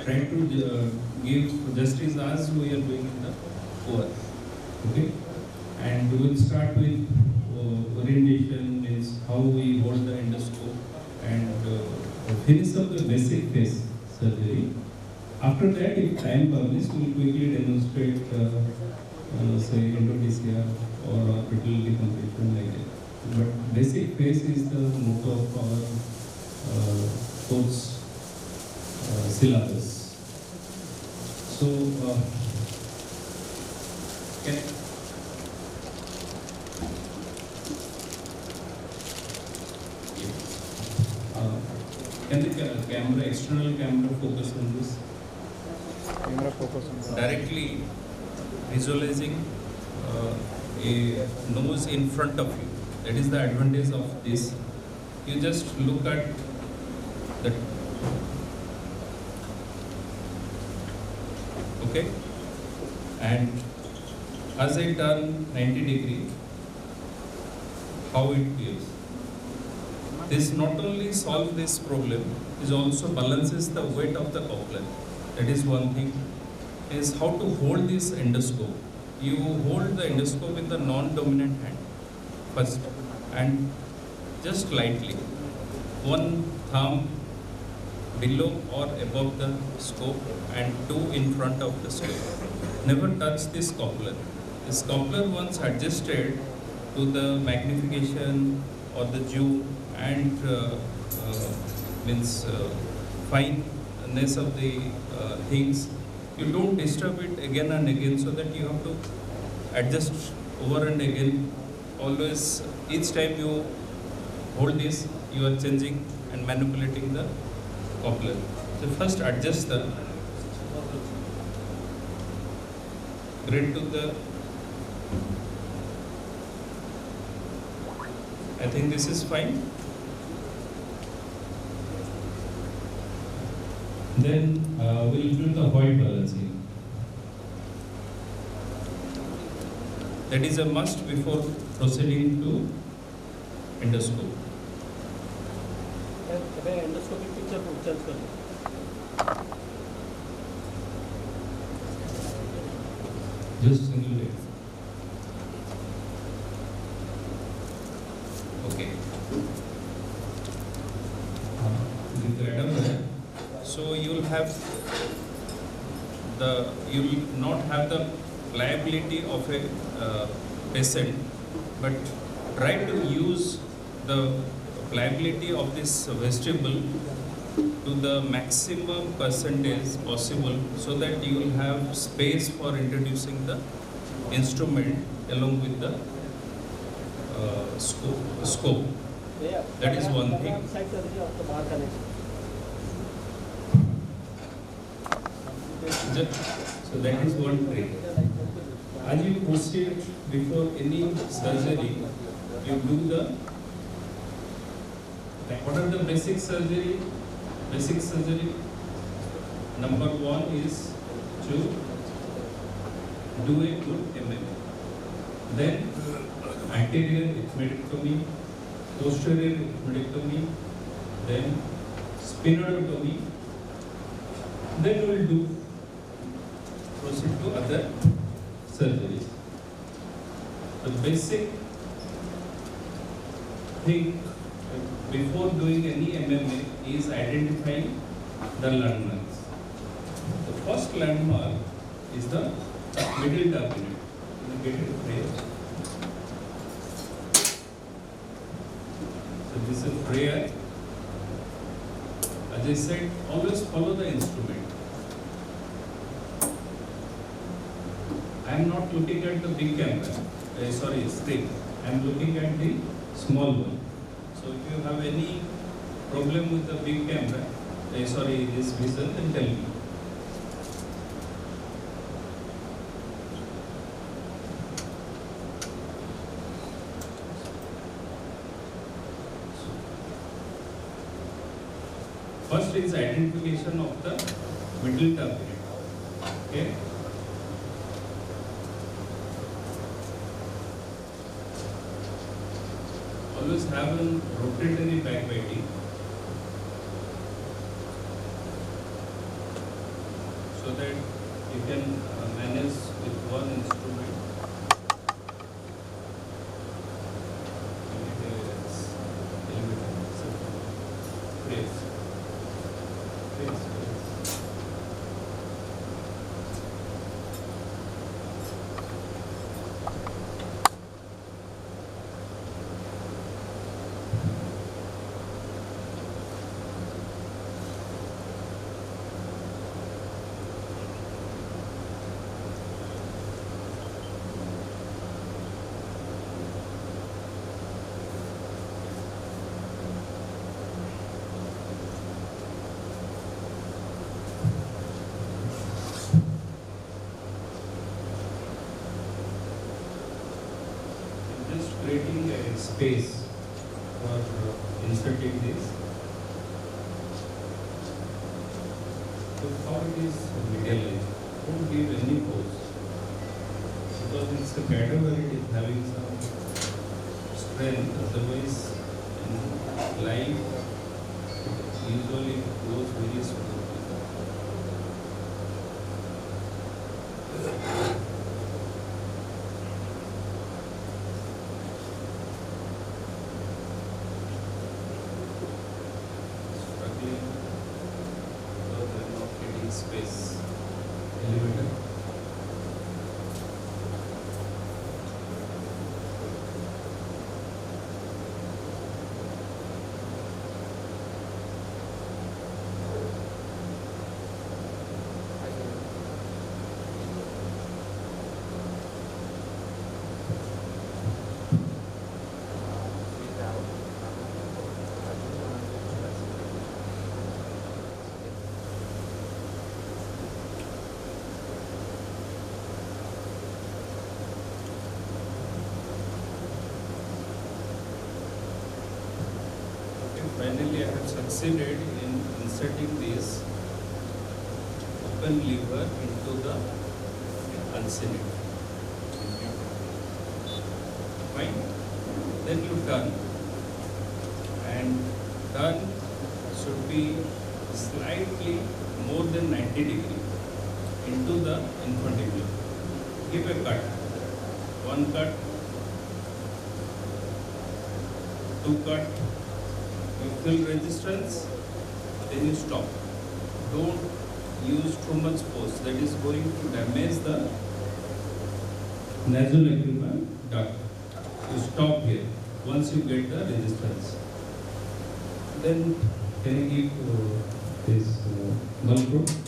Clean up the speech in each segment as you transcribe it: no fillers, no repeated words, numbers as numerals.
Trying to give justice as we are doing in the work. Okay, and we will start with orientation, means how we hold the endoscope, and finish up the basic phase surgery. After that, if time permits, we will quickly demonstrate say endothelial or orbital decompression like that. But basic phase is the motto of our course syllabus. So, can the camera, external camera, focus on this? Camera focus on this. Directly visualizing a nose in front of you. That is the advantage of this. You just look at the. Okay, and as I turn 90 degrees, how it feels. This not only solves this problem, it also balances the weight of the coupler. That is one thing. Is how to hold this endoscope. You hold the endoscope with the non-dominant hand first, and just lightly, one thumb below or above the scope and two in front of the scope. Never touch this coupler. This coupler, once adjusted to the magnification or the zoom and fineness of the things, you don't disturb it again and again, so that you have to adjust over and again. Always, each time you hold this, you are changing and manipulating the coupler. So first adjust the grid to the, I think this is fine. Then we'll do the white balancing. That is a must before proceeding to endoscope. Endoscopic picture को change कर दो. Just single layer. Okay. With radar, so you will have you will not have the pliability of a patient, but try to use the pliability of this vestibule to the maximum percentage possible, so that you will have space for introducing the instrument along with the scope. That is one thing. So that is one trick. As you proceed before any surgery, you do the, what are the basic surgery? Basic surgery, number one is to do a good MM. Then anterior ethmoidectomy, posterior ethmoidectomy, then spinoidectomy. Then we will proceed to other surgeries. The basic thing before doing any MMA is identifying the landmarks. The first landmark is the middle tap unit. You get it prayer. So this is prayer. As I said, always follow the instrument. I am not looking at the big camera, screen. I am looking at the small one. So if you have any problem with the big camera, this vision, then tell me. First is identification of the middle tap unit. Okay. Always have a rotatory backbiting so that you can manage with one instrument. Creating a space for inserting this. So how it is medialized? Don't give any pose because it's a cadaver, it is having some strength. Otherwise, in life, usually it goes very smoothly. Space elevator. Finally, I have succeeded in inserting this open lever into the uncinate. Fine. Then you turn, and turn should be slightly more than 90 degrees into the infundibulum. Give a cut. One cut, two cut. You feel resistance, then you stop. Don't use too much force. That is going to damage the nasolacrimal duct. You stop here once you get the resistance. Then can you give this Velcro?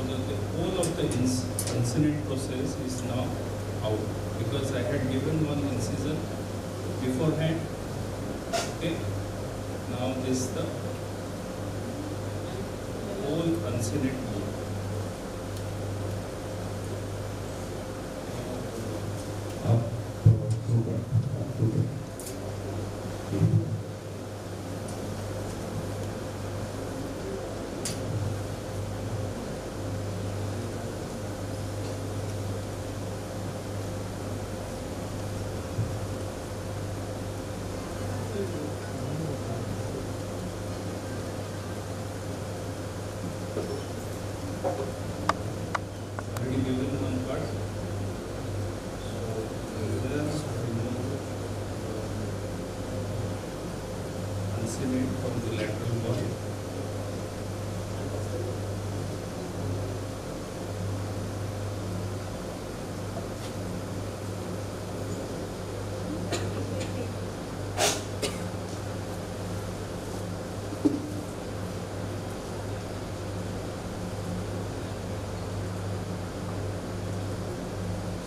The whole of the incident process is now out because I had given one incision beforehand. Okay, now this is the whole incident mode. Already given one part. So just remove uncinate from the lateral wall.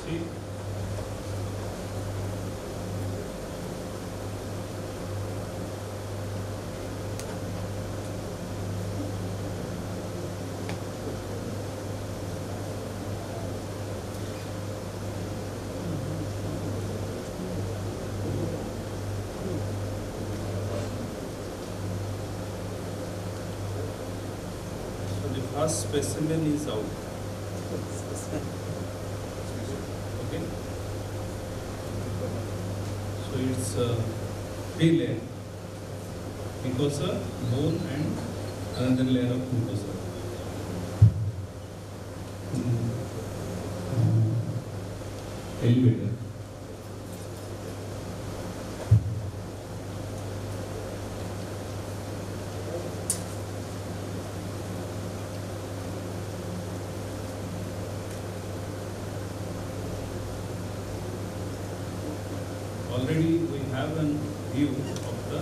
See? So the first specimen is out. Okay. So it's three layer mucosa, bone, and another layer of mucosa. Elevator. Already we have a view of the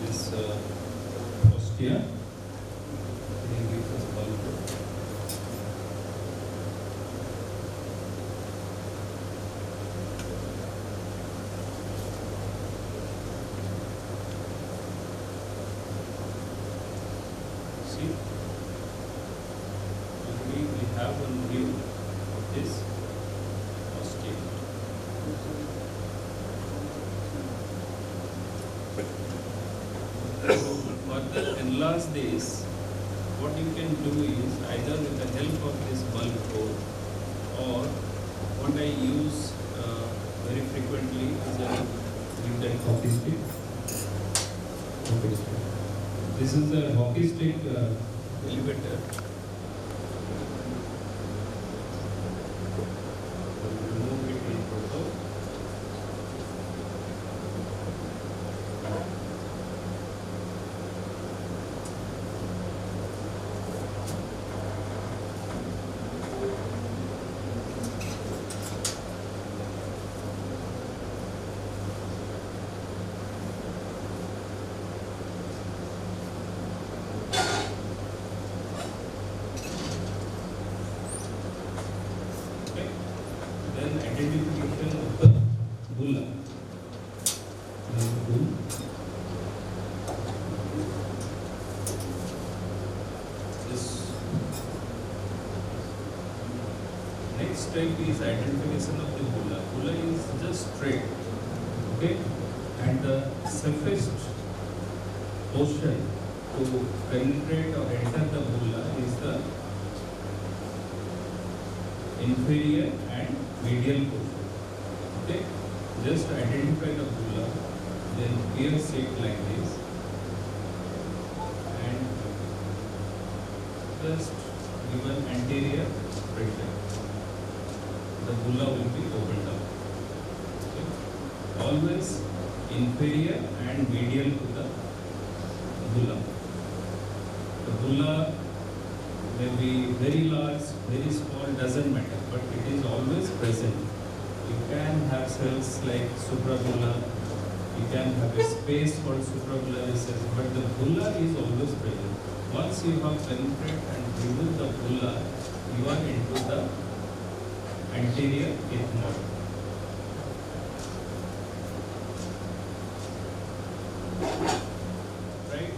this ostia. It gives us bulb. See? Already we have one view of this ostia. So further enlarge this, what you can do is either with the help of this bulb probe, or what I use very frequently is a Newton hockey stick. This is a hockey stick elevator. Remove it in total. Okay. Then identification of the bulla. This next step is identification of the bulla. Bulla is just straight, okay, and the safest portion to penetrate or enter the bulla is the inferior and medial portion. Okay, just identify the bulla, then pierce it like this, and just give an anterior pressure. The bulla will be opened up. Okay, always inferior and medial to the bulla. The bulla may be very large, very small, doesn't matter, but it is always present. You can have cells like suprabulla, you can have a space called suprabulla recess, but the bulla is always present. Once you have penetrated and removed the bulla, you are into the anterior ethmoid. Right?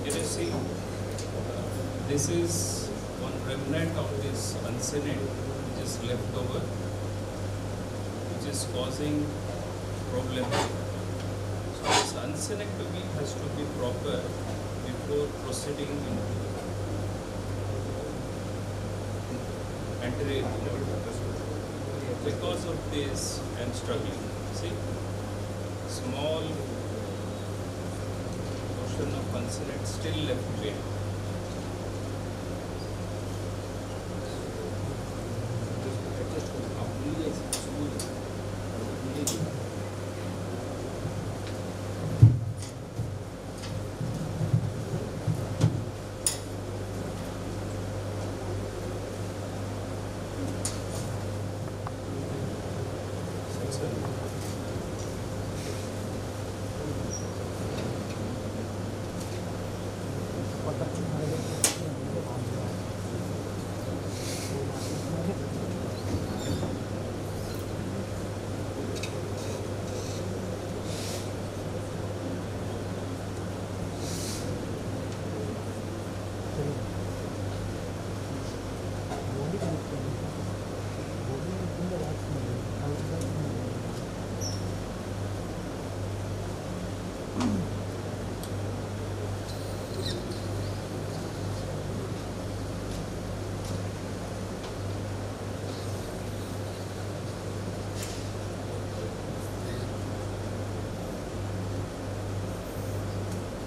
Can you see? This is one remnant of this uncinate which is left over, which is causing problem. So this uncinectomy has to be proper before proceeding into anterior. Because of this, I am struggling. See, small portion of uncinate still left behind.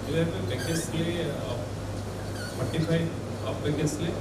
Do you have a Beckesley of 45 of Beckesley?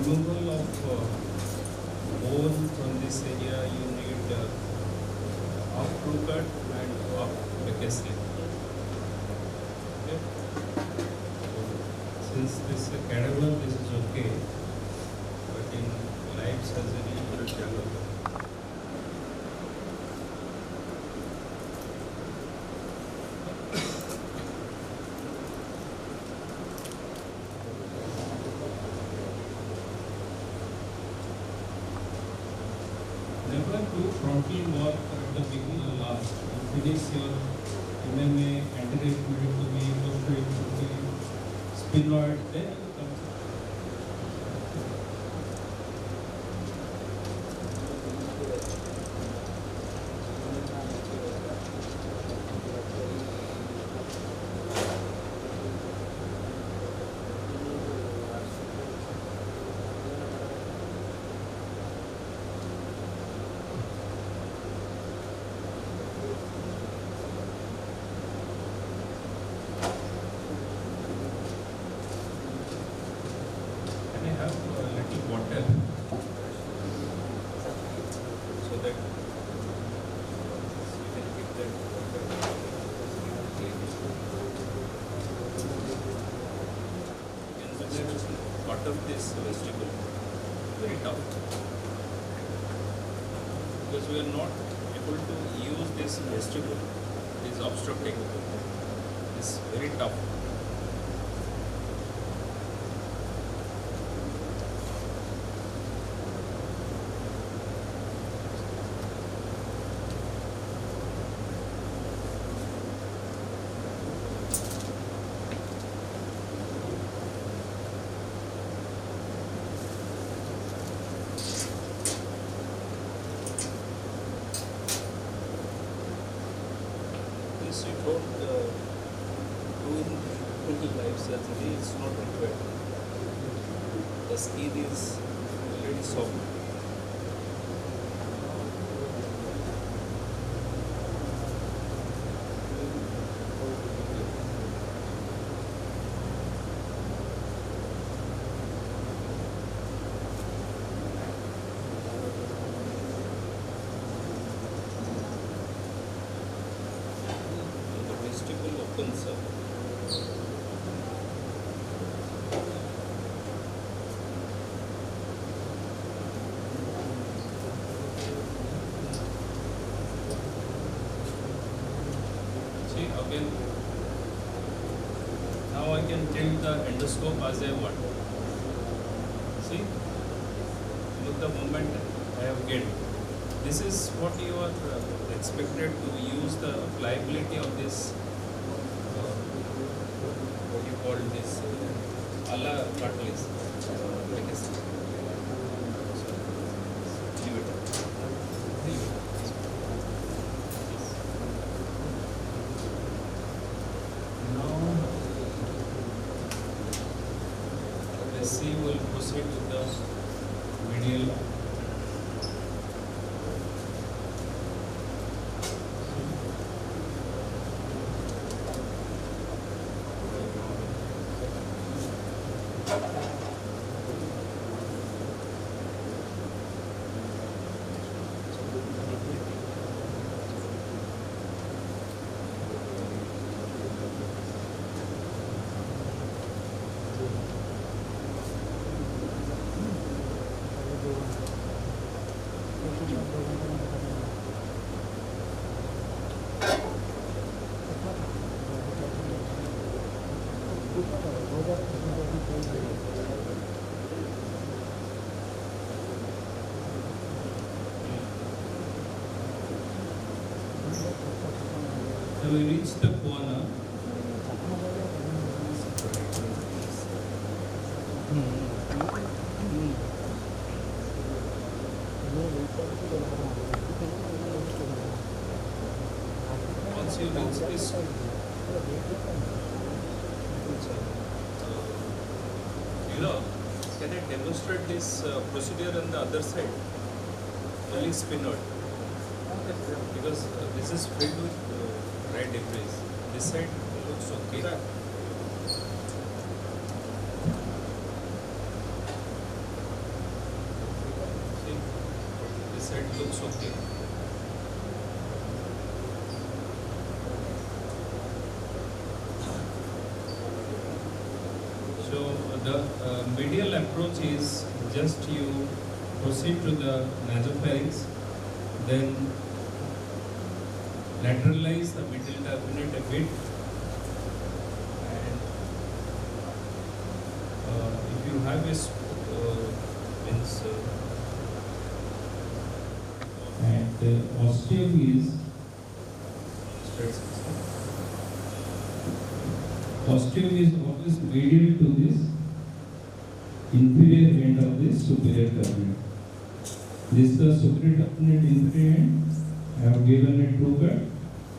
Removal of bone from this area, you need off true cut and off Beckesley. Okay. Since this is a cadaver, this is okay, but in live surgery, you will struggle. Never do frontal work at the beginning or last. You finish your MMA, anterior ectomy, posterior ectomy, sphenoid, then you come. Can I have a little water so that you can keep that water? You can consider part of this vestibule very tough because we are not able to use this vestibule. It is obstructing. It is very tough. This you don't do in live surgery, it's not required. The skin is already soft. open, sir. See again. Now I can tilt the endoscope as I want. See, look the movement I have gained. This is what you are expected to use the pliability of this. What you call this? Allah cartilage. Like a leave it. Leave it. Now, let's see. We'll proceed with the medial. Have we reached the corner? Once you reach this, can I demonstrate this procedure on the other side? Only spin out. Because this is filled with dry debris. This side looks okay. See, this side looks okay. So the medial approach is just you proceed to the nasopharynx, then lateralize the middle turbinate a bit, and if you have a and osteo is always medial to this inferior end of this superior turbinate. This is the superior turbinate inferior end. I have given a true cut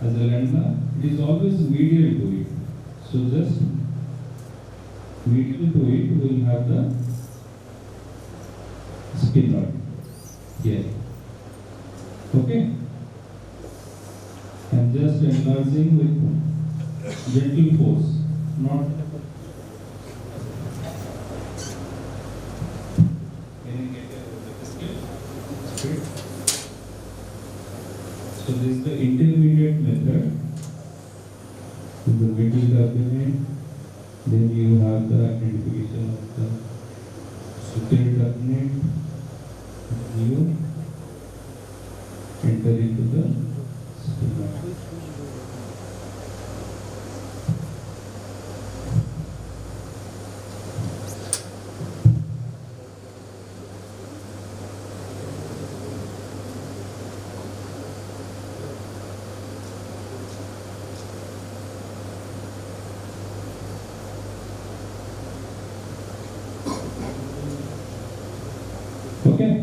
as a landmark. It is always medial to it. So just medial to it, we will have the skin rod here. Okay? And just enlarging with gentle force, not. Can you get a scale? So this is the intermediate method. In the middle turbinate, then you have the identification of the superior turbinate. You enter into the spinal. Okay,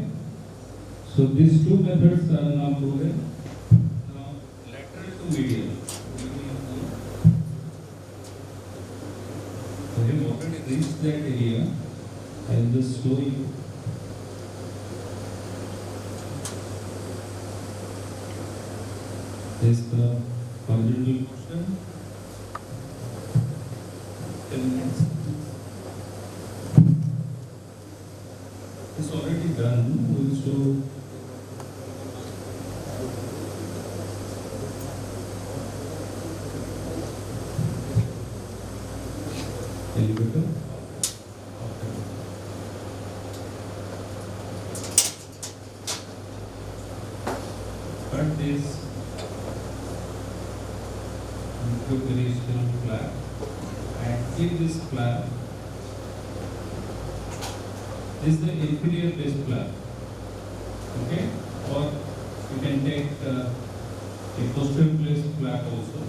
so these two methods are now proven. Now, lateral to medial. So we have already reached that area. I'll just show you. This is the horizontal portion. 10 minutes. It's already done. We'll show. elevator. Cut this into very still flap and keep this flap. This is the inferior base flap. Okay? Or you can take a posterior base flap also.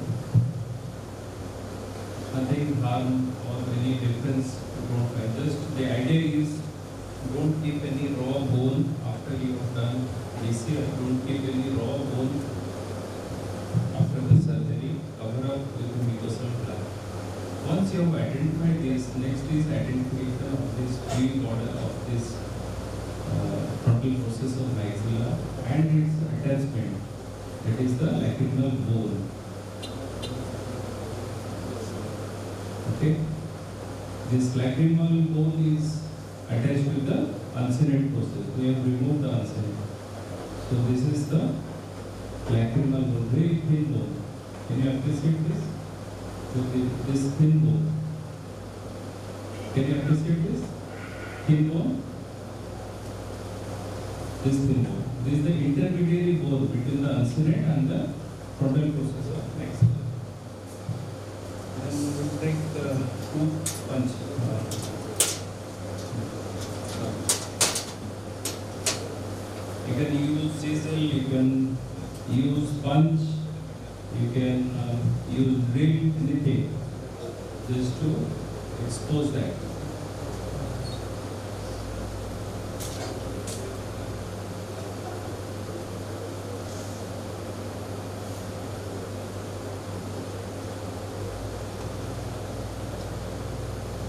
Nothing harm or any difference you don't find. Just the idea is don't keep any raw bone after you have done DCI. Don't keep any raw bone after the surgery. Cover up with the mucosal flap. Once you have identified this, next is identification of this free border of this frontal process of maxilla and its attachment. That is the lacrimal bone. Okay. This lacrimal bone is attached to the uncinate process. We have removed the uncinate. So this is the lacrimal bone, very thin bone. Can you appreciate this? So this thin bone. Can you appreciate this? Thin bone? This thin bone. This is the intermediary bone between the uncinate and the frontal process of maxilla. Then we will take the tooth punch. You can use chisel, you can use punch, you can use drill, anything, just to expose that.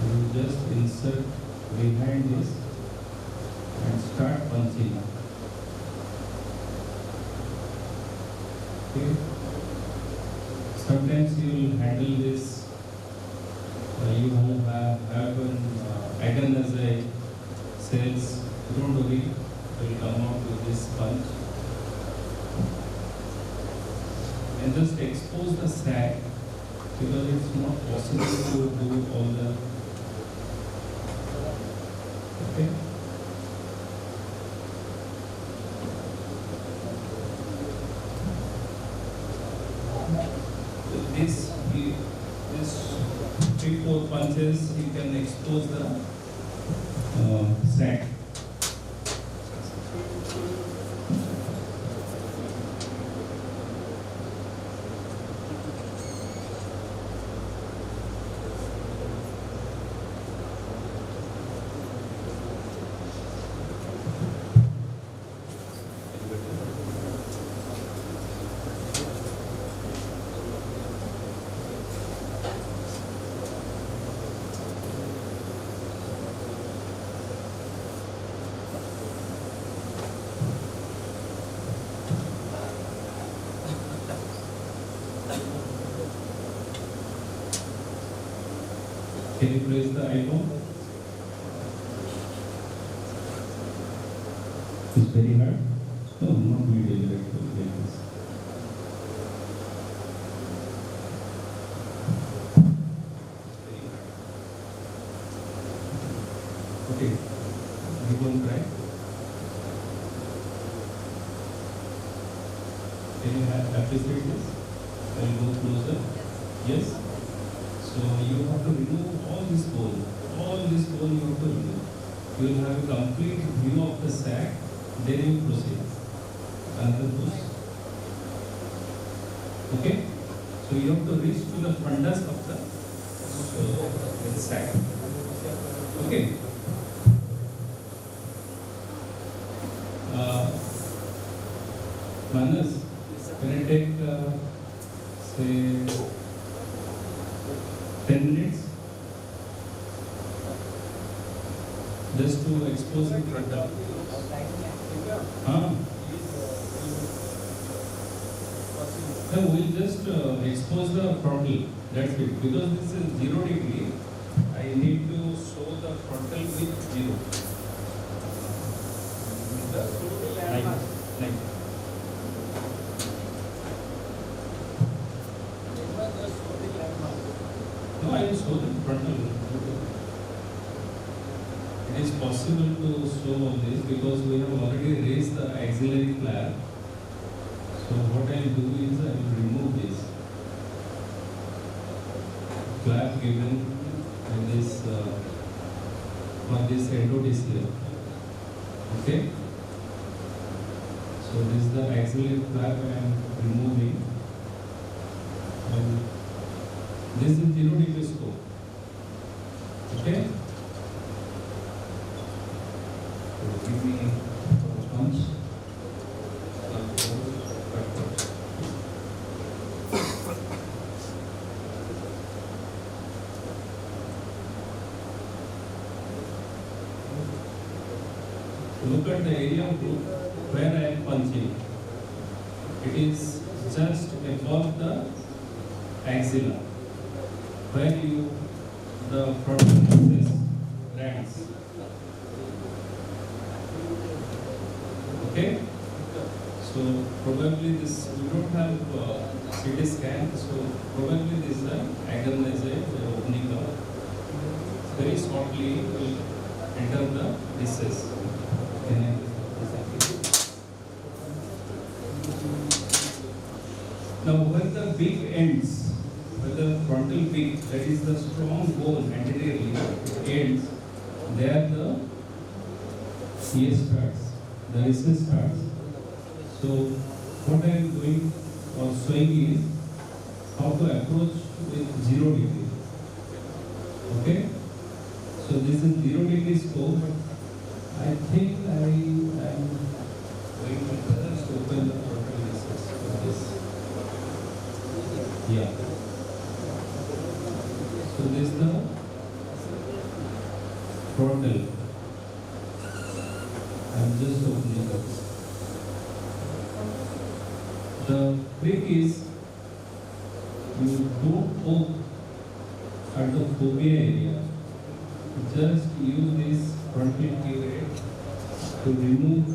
You just insert behind this and start punching. Okay. Sometimes you will handle this. You have an agonizing cells. Don't worry, it will come out with this punch. And just expose the sac because it's not possible to do all the. Okay. This 3-4 punches you can expose the sac. Can you place the eyeball? It's very hard. No, not medium, like this. Very hard. Okay, you won't try. Can you appreciate this? Can you go closer? Yes? So you have to remove all this bone. All this bone you have to remove. You will have a complete view of the sac. Then you proceed. Another push. Okay? So you have to reach to the fundus of the sac. Okay? Manas, can I take say 10 minutes just to expose the frontal. No, we'll just expose the frontal. That's it. Because this is 0 degree, I need to show the frontal with 0. Like. No, I will show the frontal. is possible to show on this because we have already raised the auxiliary flap. So what I will do is I will remove this flap given in this for this endodisc. Okay. So this is the auxiliary flap I am removing, and this is 0 degree scope. Okay. So give me a punch. Look at the area of group where I am punching. It is just above the axilla, where the frontal process lands. Okay? So probably this, we don't have CT scan, so probably this is an agonized opening up. Very shortly will enter the recess. Now when the beak ends, when the frontal beak, that is the strong bone anteriorly ends, there the CS starts, the recess starts. So what I am doing or showing is how to approach with 0 degree. Okay? So this is 0 degree scope. I think I am going to just open the frontal recess for this. Yeah. So this is the frontal. I am just opening it. The trick is you don't poke at the phobia area. Just use this frontal curate to remove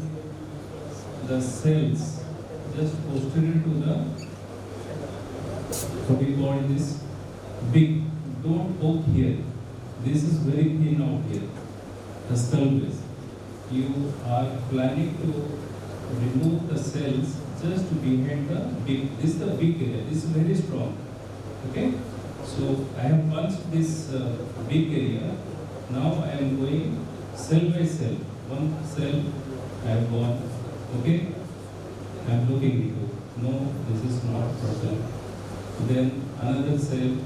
the cells just posterior to the, what we call this, big. Don't poke here. This is very thin out here, the skull base. You are planning to remove the cells just behind the big. This is the big area. This is very strong. Okay. So I have punched this big area. Now I am going cell by cell. One cell I have gone. Okay. I am looking into. No, this is not frontal. Then another cell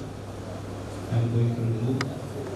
I am going to remove.